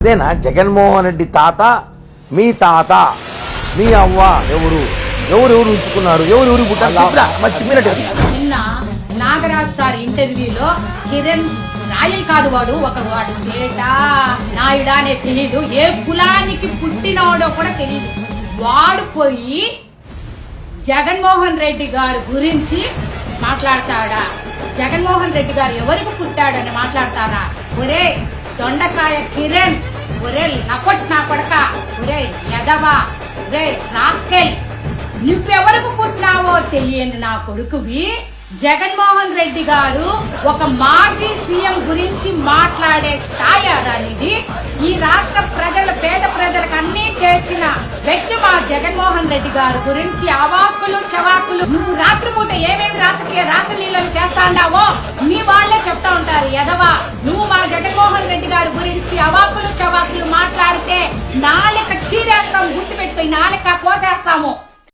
అదేనా జగన్మోహన్ రెడ్డి తాత మీ తాత మీ అవ్వ ఎవరు ఎవరెవరు ఉంచుకున్నారు ఎవరెవరు నిన్న నాగరాజ్ సార్ ఇంటర్వ్యూలో కిరణ్ నాయల్ కాదు వాడు సేట నాయుడా అనే తెలీదు, ఏ కులానికి పుట్టినవాడో కూడా తెలీదు. వాడు పోయి జగన్మోహన్ రెడ్డి గారి గురించి మాట్లాడతాడా? జగన్మోహన్ రెడ్డి గారు ఎవరికి పుట్టాడని మాట్లాడతారా? ఒరే దొండకాయ కిరణ్, ఒరే నకొట్ నా కొడక, ఒరే యదవా, ఒరే రాస్కెల్, నువ్వెవరికి పుట్టినావో తెలియని నా కొడుకువి జగన్మోహన్ రెడ్డి గారు ఒక మాజీ సీఎం గురించి మాట్లాడే స్థాయి ఈ రాష్ట్ర పేద ప్రజలకు అన్ని చేసిన వ్యక్తి మా జగన్మోహన్ రెడ్డి గారు గురించి అవాకులు చవాకులు, నువ్వు రాత్రిపూట ఏమేమి రాసలీలలు చేస్తాండావో మీ వాళ్లే చెప్తా ఉంటారు. యదవా, నువ్వు మా జగన్మోహన్ రెడ్డి గారి గురించి అవాకులు చవాకులు మాట్లాడితే నాలుక చీరేస్తాం, గుర్తుపెట్టుకో, నాలుక కోసేస్తాము.